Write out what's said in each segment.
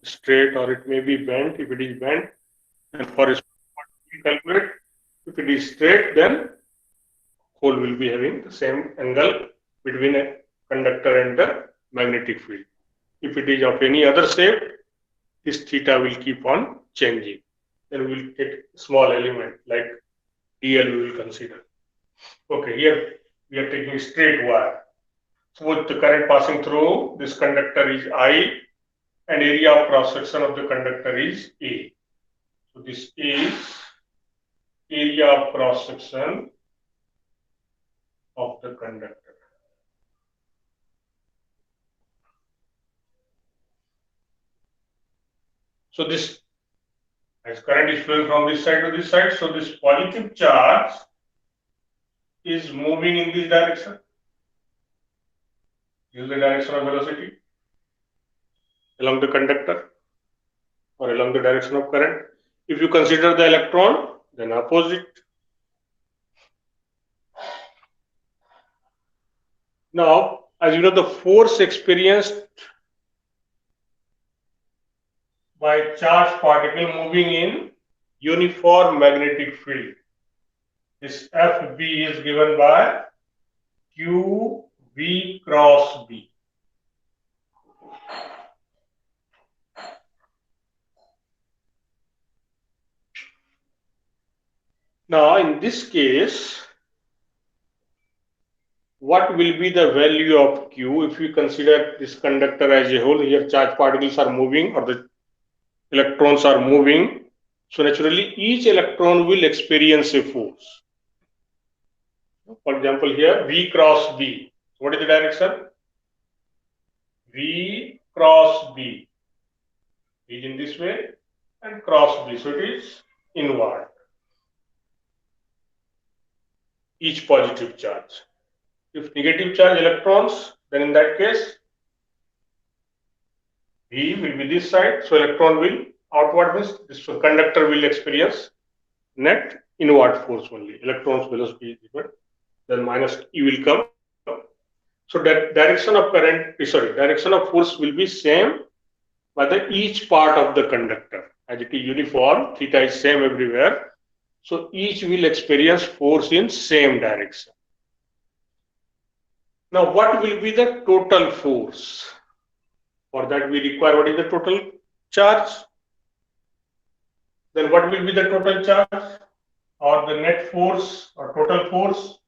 straight or it may be bent. If it is bent, then for a we calculate. If it is straight, then hole will be having the same angle between a conductor and the magnetic field. If it is of any other shape, this theta will keep on changing. Then we will take small element like dl we will consider. Okay, here we are taking straight wire. So the current passing through this conductor is I and area of cross section of the conductor is A. So this is area of cross section of the conductor. So this as current is flowing from this side to this side, so this positive charge is moving in this direction. This is the direction of velocity along the conductor or along the direction of current. If you consider the electron, then opposite. Now, as you know, the force experienced by charged particle moving in uniform magnetic field. This FB is given by QV cross B. Now, in this case, what will be the value of Q if we consider this conductor as a whole? Here, charged particles are moving or the electrons are moving. So, naturally, each electron will experience a force. For example, here V cross B. What is the direction? V cross B is in this way and cross B. So, it is inward. Each positive charge. If negative charge electrons, then in that case, V will be this side, so electron will outward, means this conductor will experience net inward force only. Electron's velocity is given, then minus E will come. So that direction of current, direction of force will be same by the each part of the conductor. As it is uniform, theta is same everywhere. So each will experience force in same direction. Now what will be the total force? For that we require what is the total charge? Then what will be the total charge or the net force or total force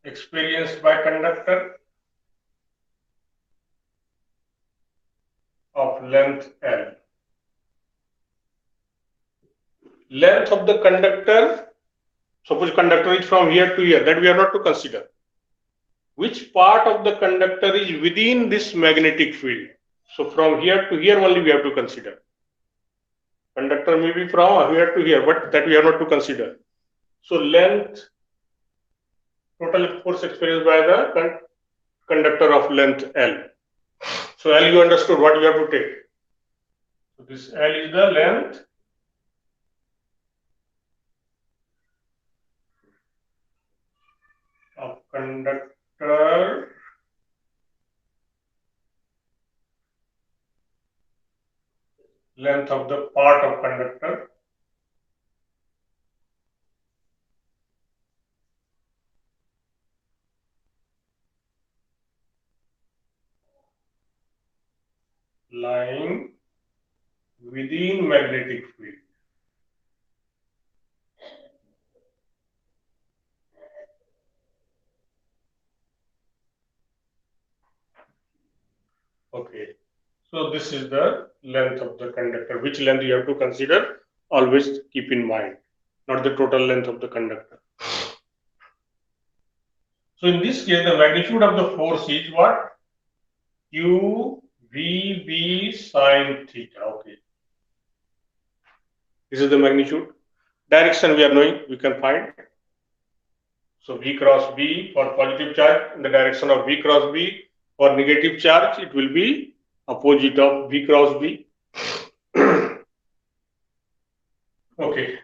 experienced by conductor of length L. Length of the conductor, suppose conductor is from here to here, that we are not to consider. Which part of the conductor is within this magnetic field? So from here to here only we have to consider. Conductor may be from here to here, but that we have not to consider. So length, total force experienced by the conductor of length L. So L you understood what you have to take. So this L is the length of conductor length of the part of conductor lying within magnetic field. Okay, so this is the length of the conductor. Which length you have to consider? Always keep in mind, not the total length of the conductor. So in this case, the magnitude of the force is what? Q V B sine theta. Okay, this is the magnitude. Direction we are knowing, we can find. So V cross B for positive charge in the direction of V cross B. For negative charge, it will be opposite of V cross B. Okay.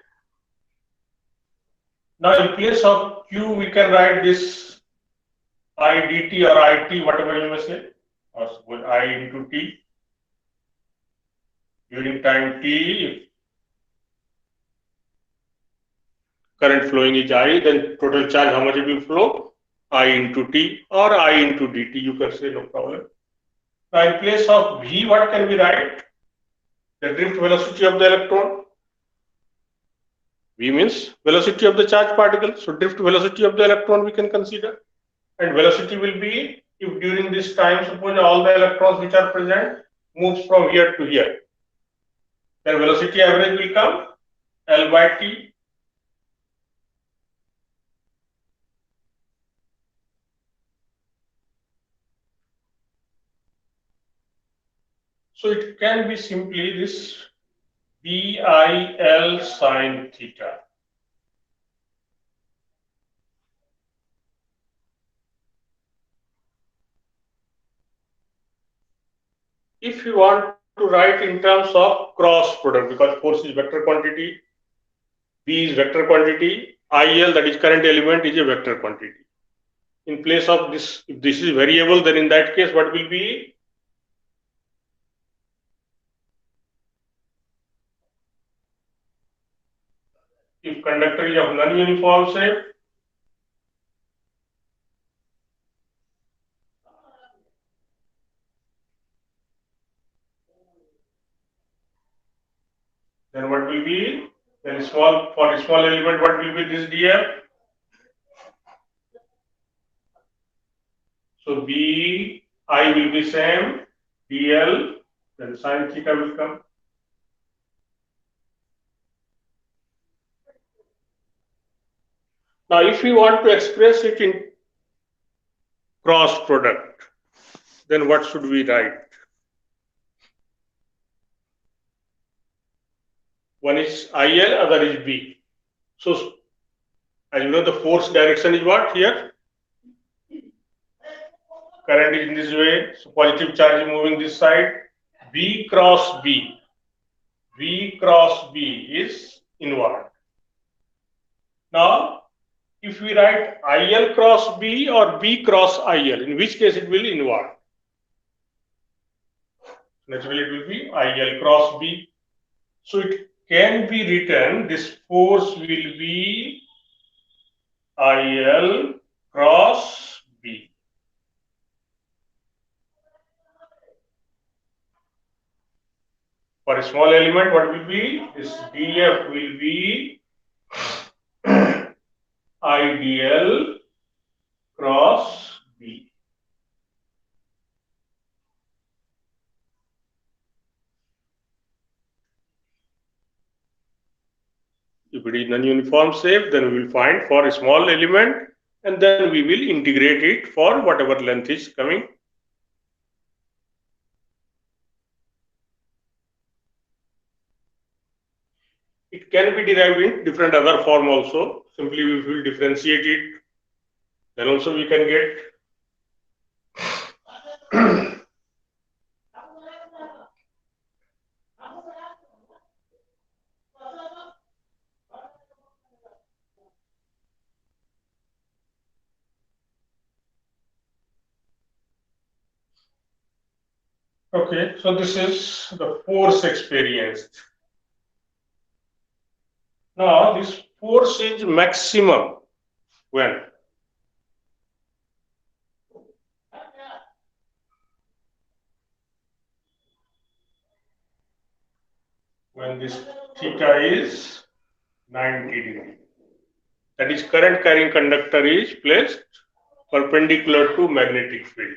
Now in place of Q, we can write this I dt or it, whatever you may say, or suppose I into t. During time t, if current flowing is I, then total charge, how much it will flow? I into t or I into dt, you can say, no problem. Now, in place of v, what can we write? The drift velocity of the electron. V means velocity of the charged particle. So, drift velocity of the electron we can consider. And velocity will be, if during this time, suppose all the electrons which are present moves from here to here, then velocity average will come L by T. So it can be simply this BIL sine theta. If you want to write in terms of cross product, because force is vector quantity, B is vector quantity, IL, that is current element, is a vector quantity. In place of this, if this is variable, then in that case, what will be? If conductor is of non-uniform shape, then what will be? Then small, for a small element, what will be this df? So B I will be same, dl, then sine theta will come. Now, if we want to express it in cross product, then what should we write? One is IL, other is B. So, as you know, the force direction is what here? Current is in this way, so positive charge is moving this side. V cross B. V cross B is inward. Now, if we write IL cross B or B cross IL, in which case it will inward? Naturally, it will be IL cross B. So it can be written, this force will be IL cross B. For a small element, what will be? This dF will be IDL cross B. If it is non-uniform shape, then we will find for a small element, and then we will integrate it for whatever length is coming. It can be derived in different other form also. Simply we will differentiate it. Then also we can get okay, so this is the force experienced. Now this force is maximum when? When this theta is 90 degree. That is, current carrying conductor is placed perpendicular to magnetic field.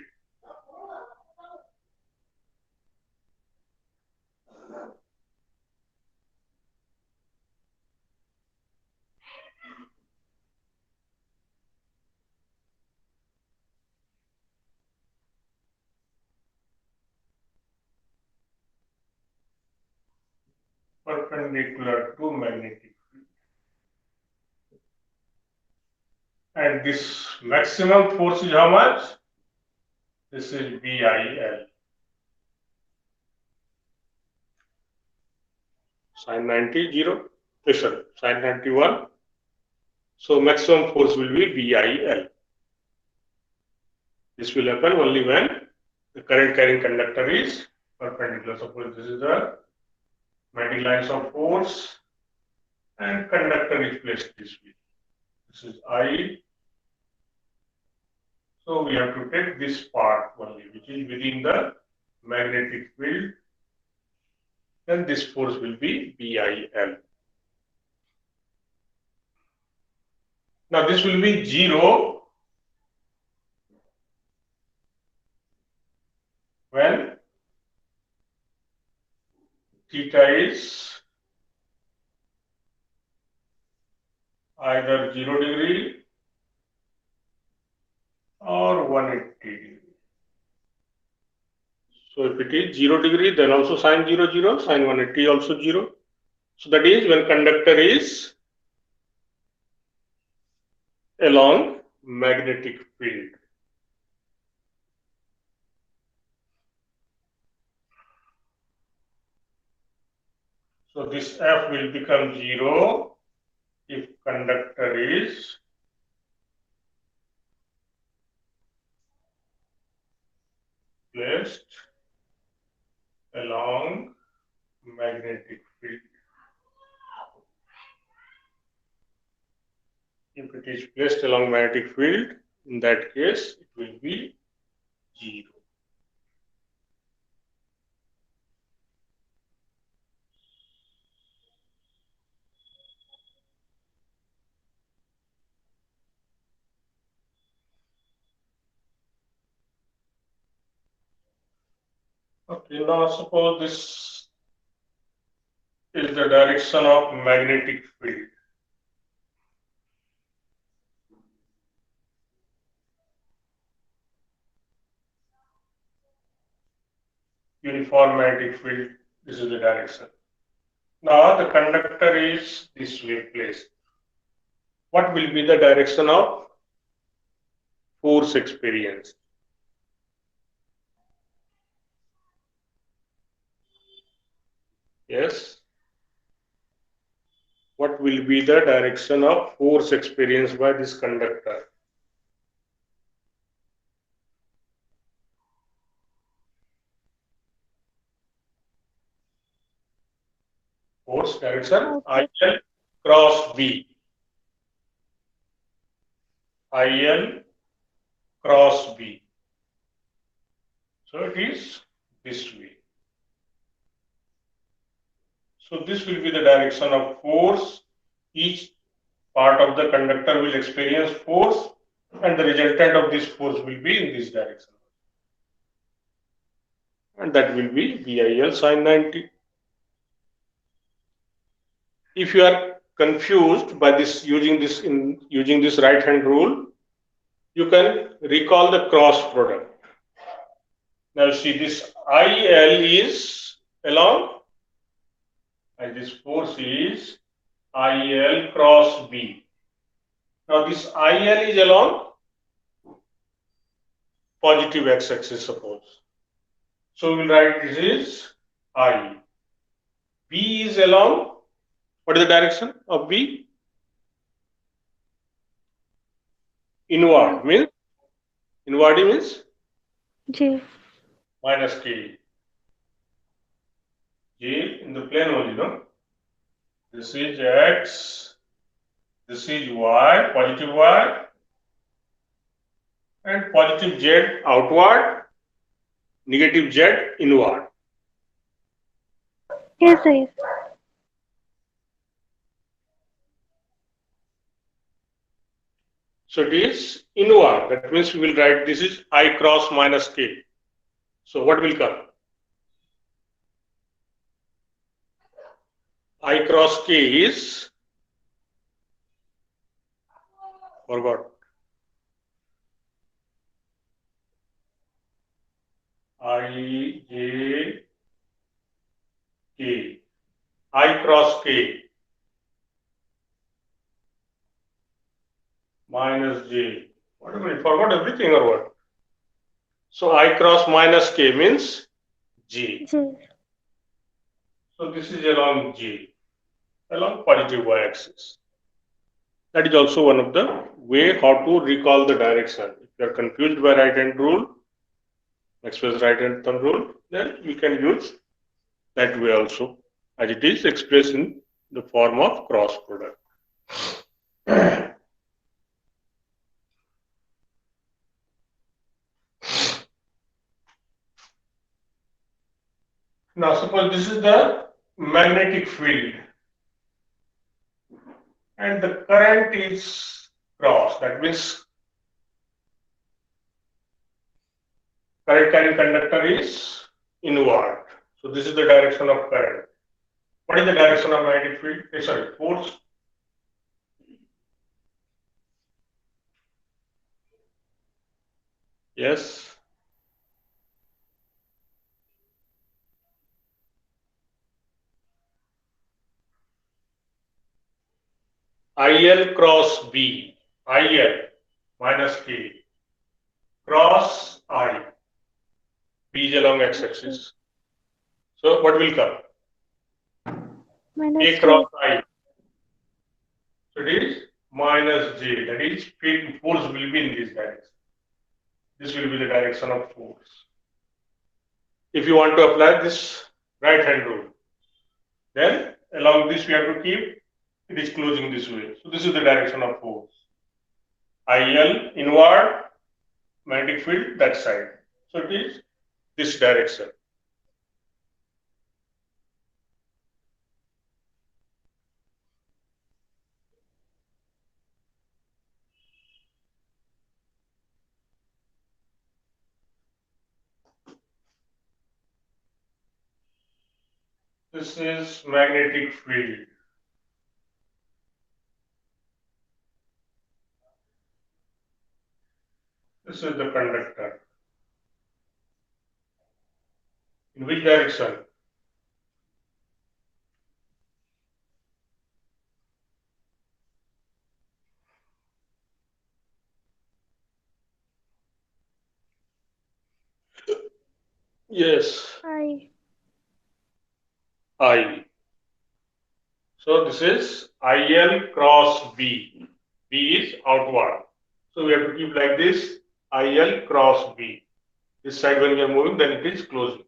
Perpendicular to magnetic field. And this maximum force is how much? This is BIL. Sin 90, 0. Listen, sin 91. So maximum force will be BIL. This will happen only when the current carrying conductor is perpendicular. Suppose this is the magnetic lines of force and conductor is placed this way. This is I. So we have to take this part only, which is within the magnetic field. Then this force will be BIL. Now this will be 0 when theta is either 0 degree or 180 degree. So if it is 0 degree, then also sine 0, 0, sine 180 also 0. So that is when conductor is along magnetic field. So this F will become 0 if conductor is placed along magnetic field. If it is placed along magnetic field, in that case it will be 0. Okay, now suppose this is the direction of magnetic field. Uniform magnetic field, this is the direction. Now the conductor is this way placed. What will be the direction of force experienced? Yes. What will be the direction of force experienced by this conductor? Force direction IL cross B. IL cross B. So it is this way. So this will be the direction of force. Each part of the conductor will experience force and the resultant of this force will be in this direction. And that will be BIL sine 90. If you are confused by this using this right hand rule, you can recall the cross product. Now see, this IL is along, and this force is IL cross B. Now this IL is along positive x-axis, suppose. So we will write this is I. B is along, what is the direction of B? Inward means J. minus K. J in the plane only, no? This is X, this is Y, positive Y, and positive Z outward, negative Z inward. Yes, yes. So it is inward. That means we will write this is I cross minus K. So what will come? I cross K is, forgot. I J K. I cross K minus J. What do you mean? Forgot everything or what? So I cross minus K means J. J. So this is along J, along positive y-axis. That is also one of the way how to recall the direction. If you are confused by right hand rule, Maxwell's right hand thumb rule, then you can use that way also, as it is expressed in the form of cross product. Now suppose this is the magnetic field and the current is cross. That means current carrying conductor is inward. So this is the direction of current. What is the direction of magnetic field? Sorry, force. Yes. IL cross B. IL minus K cross I. B is along x-axis. So what will come? Minus A cross J. I. So it is minus J. That is, force will be in this direction. This will be the direction of force. If you want to apply this right hand rule, then along this we have to keep it is closing this way. So this is the direction of force. IL inward, magnetic field that side. So it is this direction. This is magnetic field. This is the conductor. In which direction? Yes, I. So this is IL cross B. B is outward. So we have to keep like this, IL cross B. This side when you are moving, then it is closing.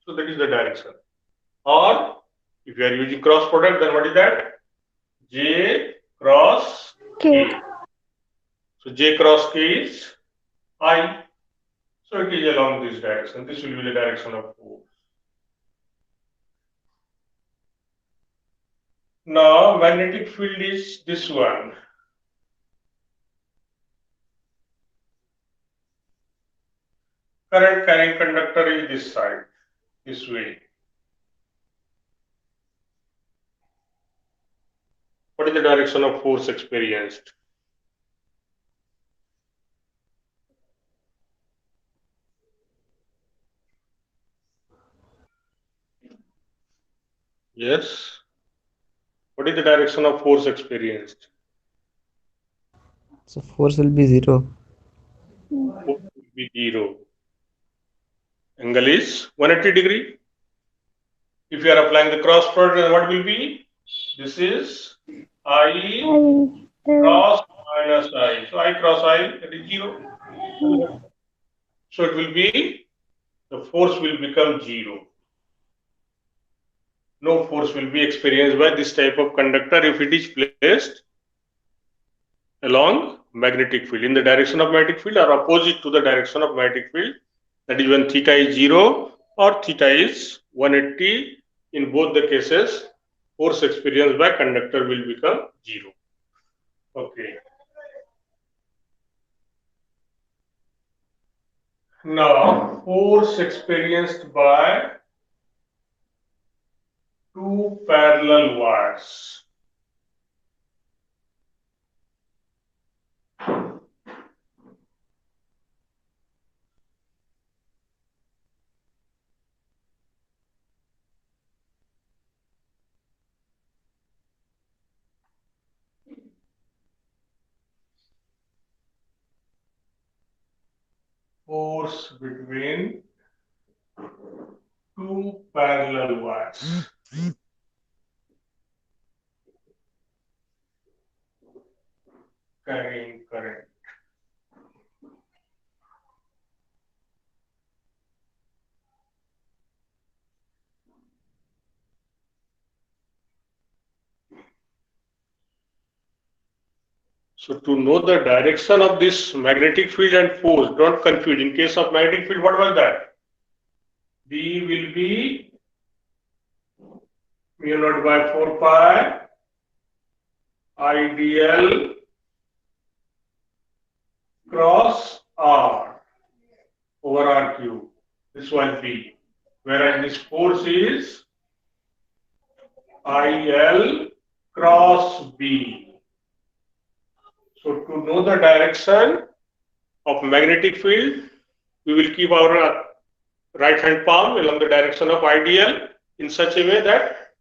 So that is the direction. Or if you are using cross product, then what is that? J cross K. K. So J cross K is I. So it is along this direction. This will be the direction of force. Now magnetic field is this one. Current carrying conductor is this side, this way. What is the direction of force experienced? Yes. What is the direction of force experienced? So force will be 0. Force will be 0. Angle is 180 degree. If you are applying the cross product, then what will be? This is I cross minus I. So I cross I, that is 0. So it will be, the force will become 0. No force will be experienced by this type of conductor if it is placed along magnetic field, in the direction of magnetic field or opposite to the direction of magnetic field. That is when theta is 0 or theta is 180. In both the cases, force experienced by conductor will become 0. Okay. Now, force experienced by two parallel wires. Force between two parallel wires. Carrying current. So to know the direction of this magnetic field and force, don't confuse. In case of magnetic field, what was that? B will be mu naught by 4 pi IDL cross R over R cube. This one B. Whereas this force is IL cross B. So to know the direction of magnetic field, we will keep our right hand palm along the direction of IDL in such a way that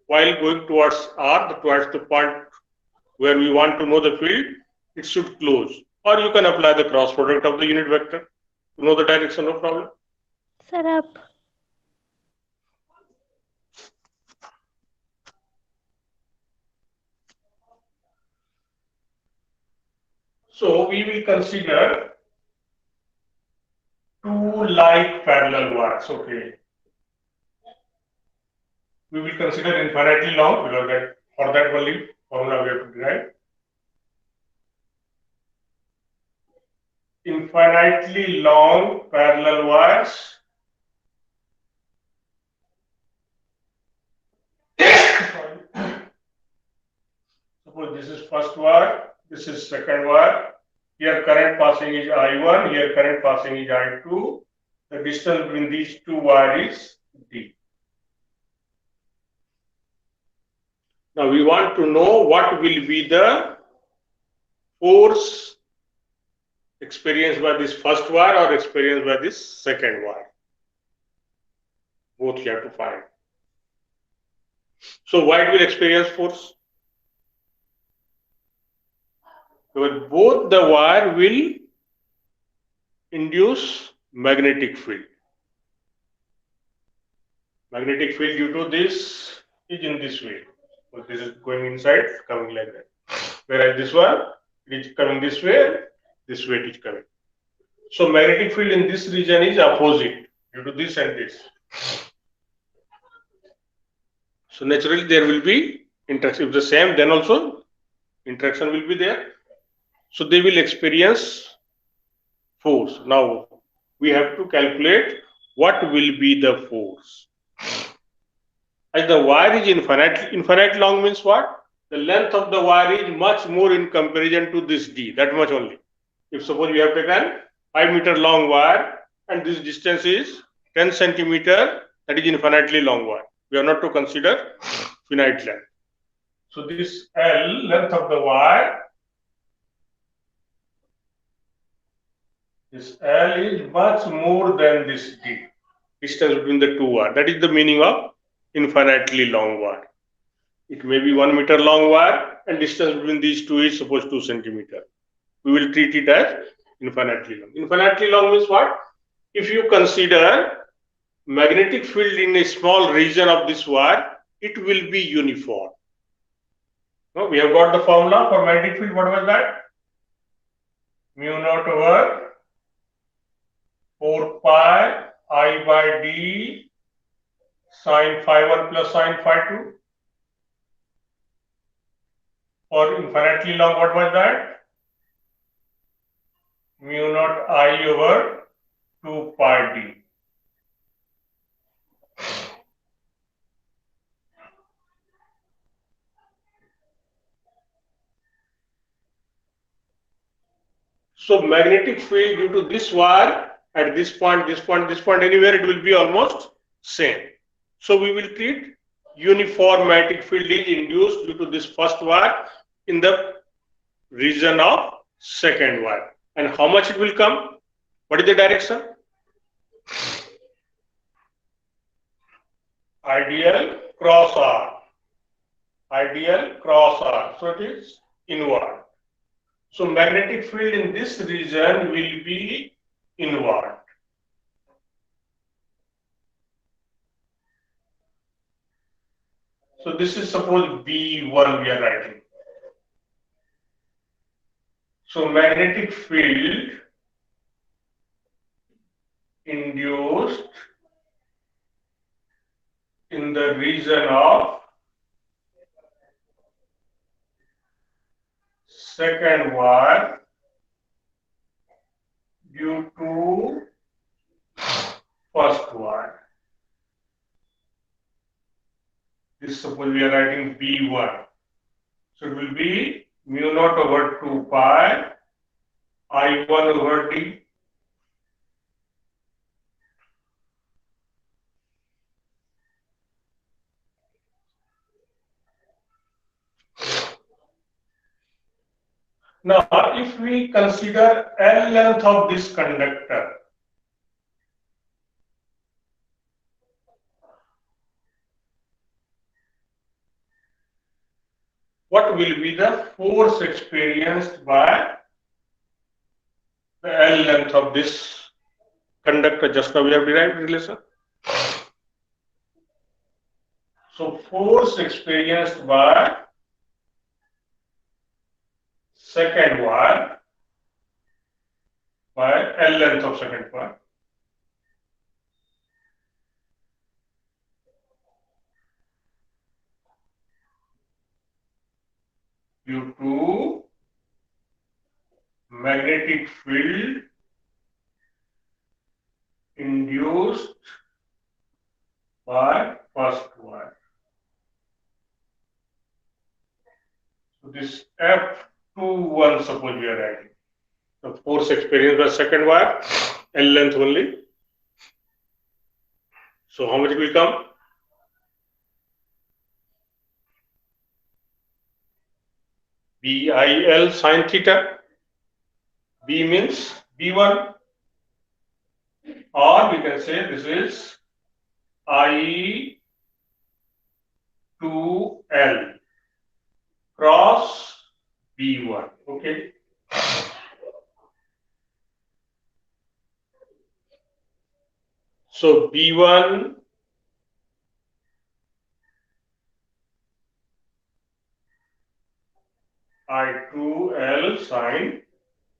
while going towards R, towards the point where we want to know the field, it should close. Or you can apply the cross product of the unit vector to know the direction, no problem. Sir, up. So we will consider two like parallel wires. Okay. We will consider infinitely long because that for that only formula we have to derive. Infinitely long parallel wires. Suppose this is first wire, this is second wire. Here current passing is I1, here current passing is I2. The distance between these two wires is D. Now we want to know what will be the force experienced by this first wire or experienced by this second wire. Both you have to find. So why it will experience force? Because both the wire will induce magnetic field. Magnetic field due to this is in this way. So this is going inside, coming like that. Whereas this one is coming this way it is coming. So magnetic field in this region is opposite due to this and this. So naturally there will be interaction. If the same, then also interaction will be there. So they will experience force. Now we have to calculate what will be the force. As the wire is infinite long means what? The length of the wire is much more in comparison to this D, that much only. If suppose you have taken 5 meter long wire and this distance is 10 centimeter, that is infinitely long wire. We are not to consider finite length. So this L, length of the wire, this L is much more than this D, distance between the two wires. That is the meaning of infinitely long wire. It may be 1 meter long wire and distance between these two is suppose 2 centimeter. We will treat it as infinitely long. Infinitely long means what? If you consider magnetic field in a small region of this wire, it will be uniform. No, we have got the formula for magnetic field. What was that? Mu naught over 4 pi I by D sine phi 1 plus sine phi 2. For infinitely long, what was that? Mu naught I over 2 pi D. So magnetic field due to this wire at this point, anywhere it will be almost same. So we will treat uniform magnetic field is induced due to this first wire in the region of second wire. And how much it will come? What is the direction? IDL cross R. IDL cross R. So it is inward. So magnetic field in this region will be inward. So this is suppose B1 we are writing. So magnetic field induced in the region of second wire due to first wire. This suppose we are writing B1. So it will be mu naught over 2 pi I1 over D. Now, if we consider L length of this conductor, what will be the force experienced by the L length of this conductor? Just now we have derived relation. So, force experienced by second wire by L length of second wire due to magnetic field induced by first wire. So this F21 suppose we are writing. The force experienced by second wire, L length only. So how much will come? BIL sine theta. B means B1, or we can say this is I2L cross B1. Okay. So B1 I2L sine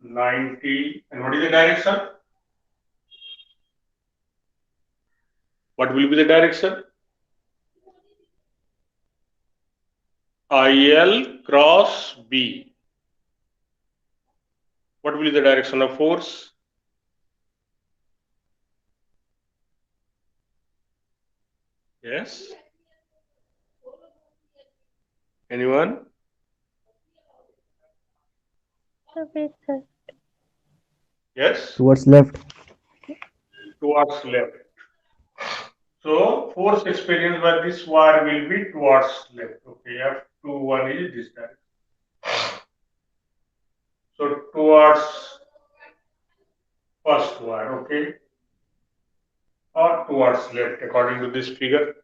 90. And what is the direction? What will be the direction? IL cross B. What will be the direction of force? Yes? Anyone? Yes? Towards left. Towards left. So force experienced by this wire will be towards left. Okay, F21 is this direction. So towards first wire, okay, or towards left according to this figure.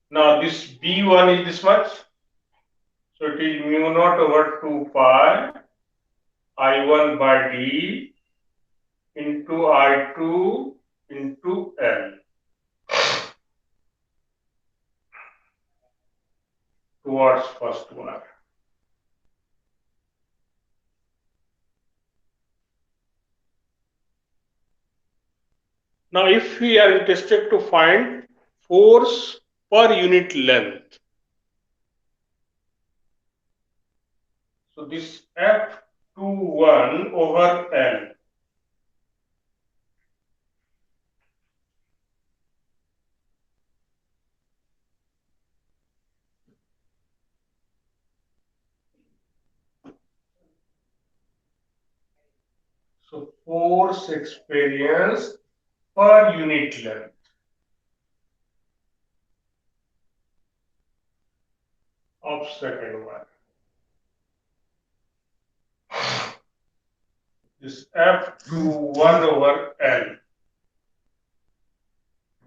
Now this B1 is this much. So it is mu naught over 2 pi I1 by D into I2 into L towards first wire. Now if we are interested to find force per unit length, so this F21 over L. So force experienced per unit length of second wire. This F21 over L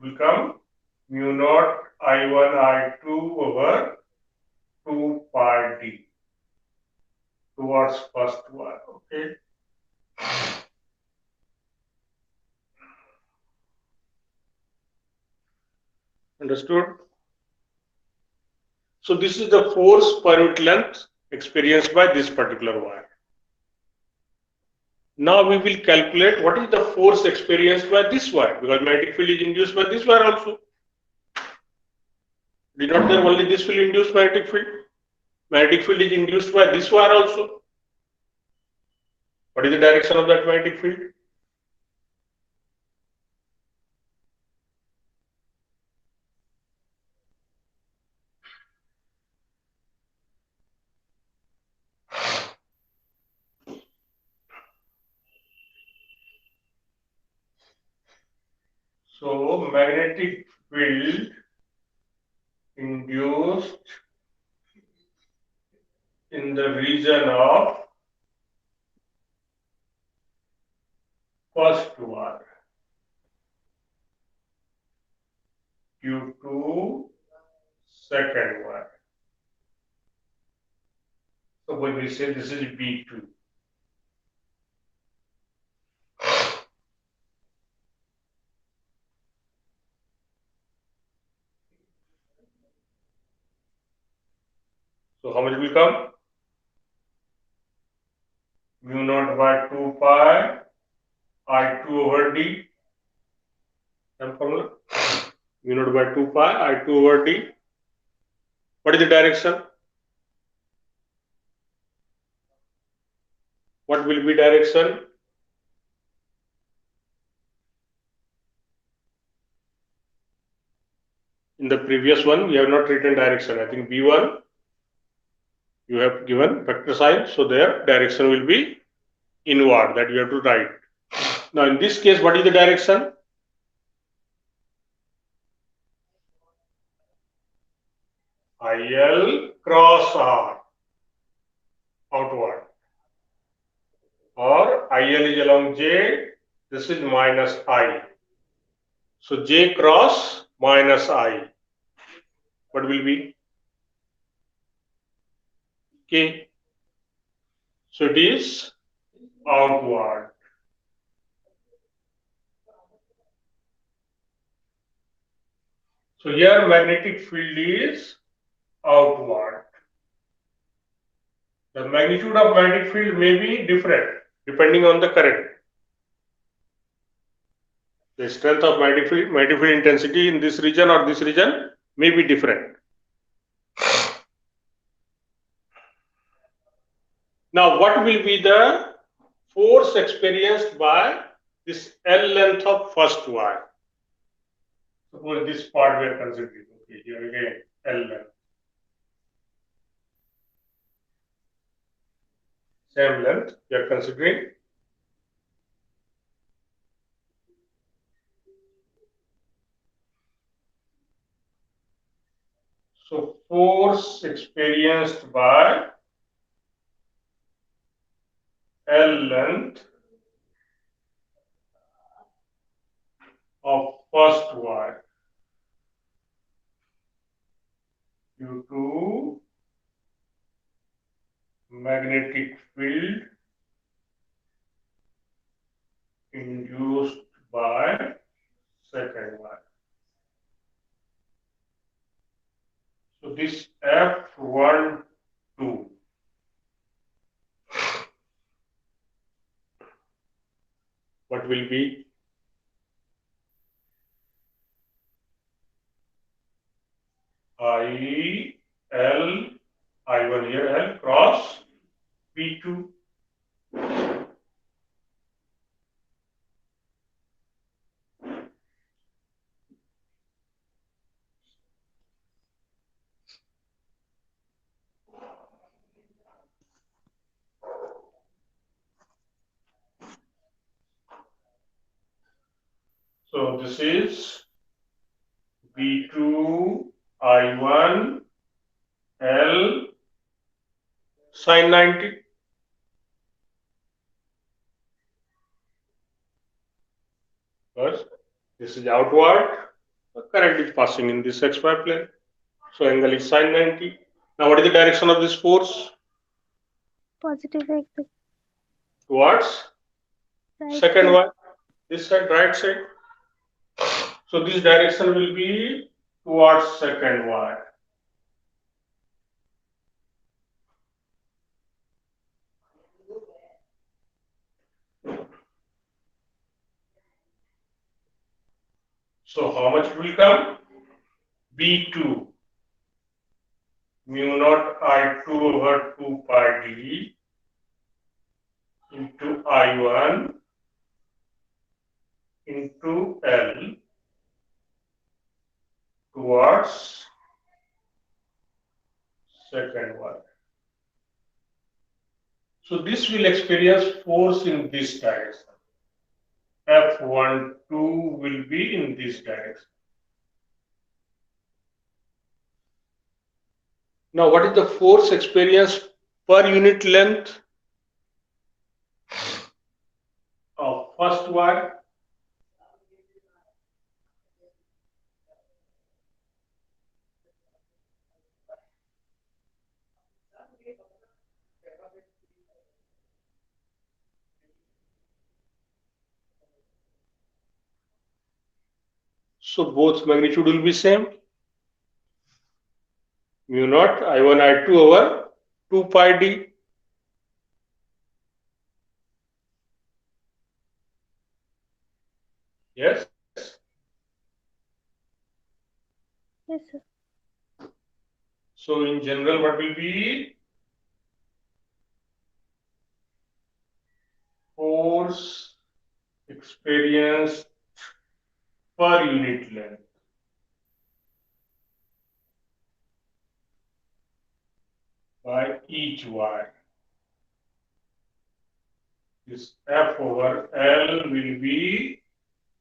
will come mu naught I1 I2 over 2 pi D towards first wire. Okay. Understood? So this is the force per unit length experienced by this particular wire. Now we will calculate what is the force experienced by this wire, because magnetic field is induced by this wire also. Did not there only this will induce magnetic field? magnetic field is induced by this wire also. What is the direction of that magnetic field? So magnetic field induced in the region of first wire due to second wire. So when we say this is B2. So how much will come? Mu naught by 2 pi I2 over D. Same formula. Mu naught by 2 pi I2 over D. What is the direction? What will be direction? In the previous one, we have not written direction. I think B1, you have given vector sign. So their direction will be inward, that you have to write. Now in this case, what is the direction? IL cross R, outward. Or IL is along J, this is minus I. So J cross minus I. What will be? K. So it is outward. So here magnetic field is outward. The magnitude of magnetic field may be different depending on the current. The strength of magnetic field intensity in this region or this region may be different. Now, what will be the force experienced by this L length of first wire? Suppose this part we are considering. Okay, here again L length. Same length we are considering. So force experienced by L length of first wire due to magnetic field induced by second wire. So this F12, what will be? I1 here, L cross B2. So this is B2 I1 L sin 90. Because this is outward, the current is passing in this XY plane. So angle is sin 90. Now what is the direction of this force? Positive x. Towards Right second side. wire, this side, right side. So this direction will be towards second wire. So how much will come? B2. mu naught I2 over 2 pi d into I1 into L towards second one. So this will experience force in this direction. F12 will be in this direction. Now, what is the force experienced per unit length of first wire? So both magnitude will be same. Mu naught I1 I2 over 2 pi d. Yes. Yes, sir. So in general, what will be force experienced per unit length by each wire? This F over L will be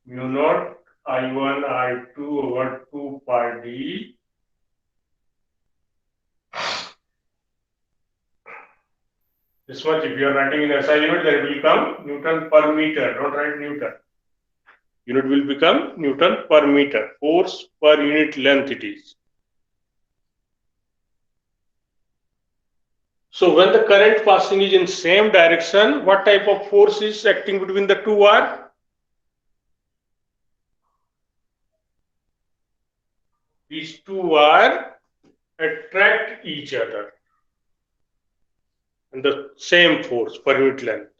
mu naught I1 I2 over 2 pi d. This much, if you are writing in SI unit, then it will become Newton per meter. Don't write Newton. Unit will become Newton per meter. Force per unit length it is. So when the current passing is in same direction, what type of force is acting between the two wires? These two wires attract each other and the same force per unit length.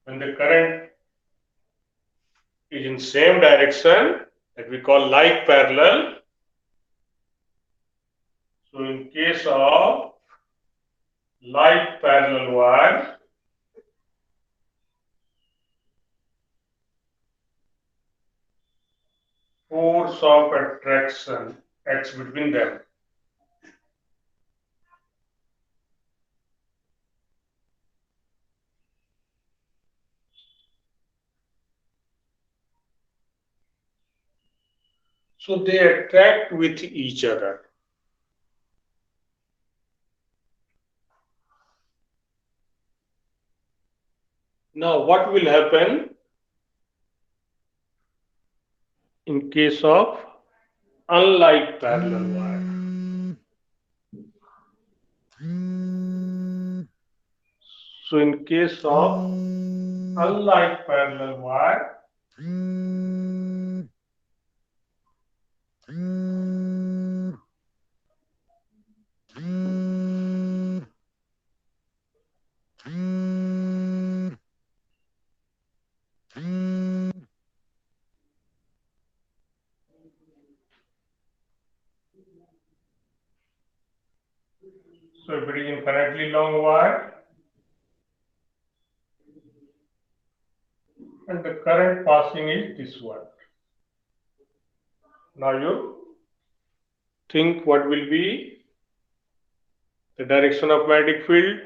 When the current is in same direction, that we call like parallel. So in case of like parallel wire, force of attraction acts between them. So they attract with each other. Now what will happen in case of unlike parallel wire? So in case of unlike parallel wire, so if it is infinitely long wire and the current passing is this one. Now you think what will be the direction of magnetic field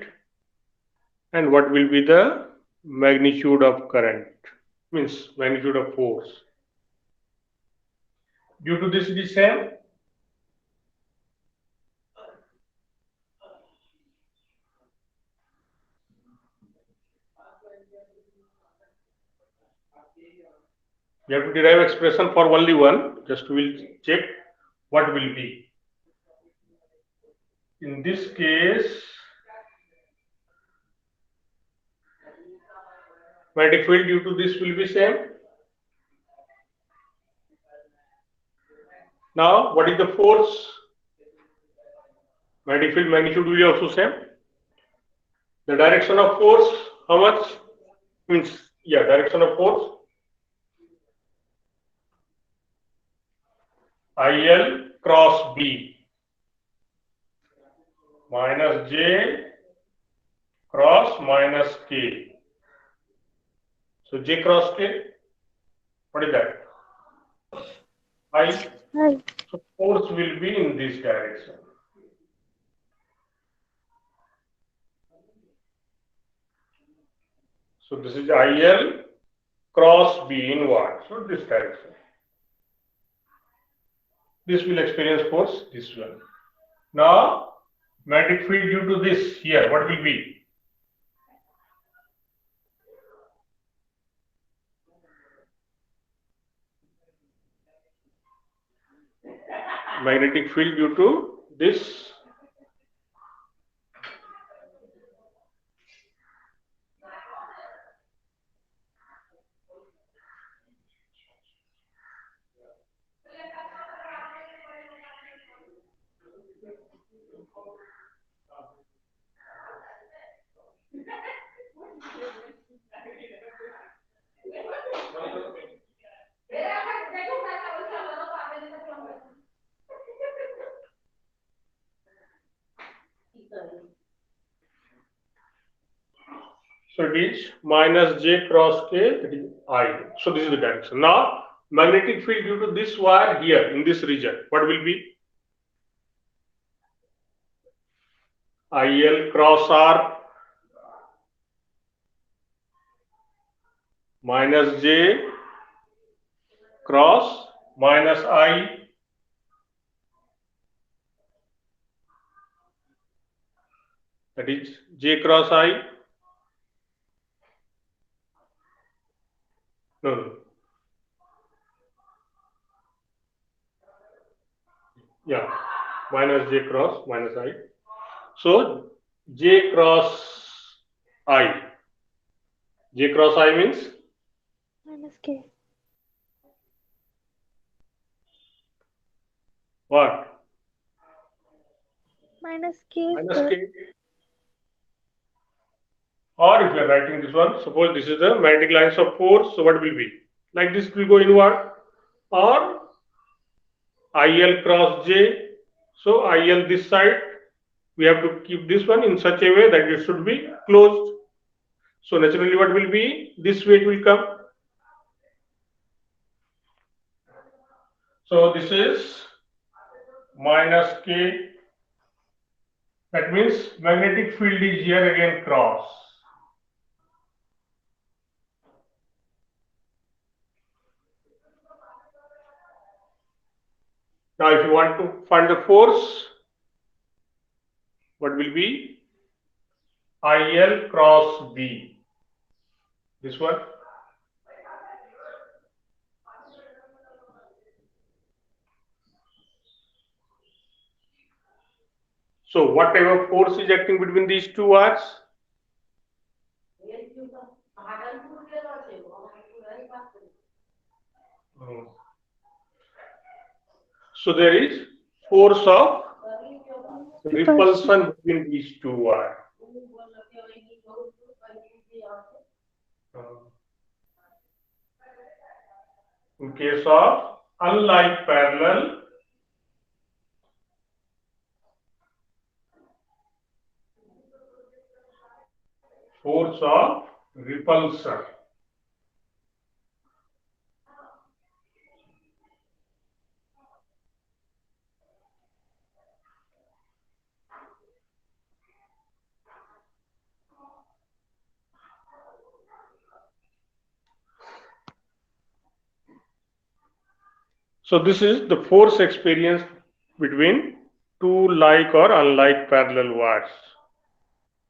and what will be the magnitude of current, means magnitude of force. Due to this it is same. We have to derive expression for only one, just we will check what will be. In this case, magnetic field due to this will be same. Now, what is the force? Magnetic field magnitude will be also same. The direction of force, how much? Means, yeah, direction of force. IL cross B minus J cross minus K. So J cross K, what is that? I. I. So force will be in this direction. So this is IL cross B inward. So this direction. This will experience force, this one. Now, magnetic field due to this here, what will be? Magnetic field due to this. So it is minus J cross K, that is I. So this is the direction. Now, magnetic field due to this wire here in this region, what will be? IL cross R minus J cross minus I. That is J cross I. No. Yeah. Minus J cross minus I. So J cross I. J cross I means Minus K. what? Minus K, Minus sir. K. Or if you are writing this one, suppose this is the magnetic lines of force, so what will be? Like this will go inward, or IL cross J. So IL this side, we have to keep this one in such a way that it should be closed. So naturally what will be? This way it will come. So this is minus K. That means magnetic field is here again cross. Now if you want to find the force, what will be? IL cross B. This one. So what type of force is acting between these two wires? So there is force of Repulsion. repulsion between these two wires. In case of unlike parallel, force of repulsion. So this is the force experience between two like or unlike parallel wires.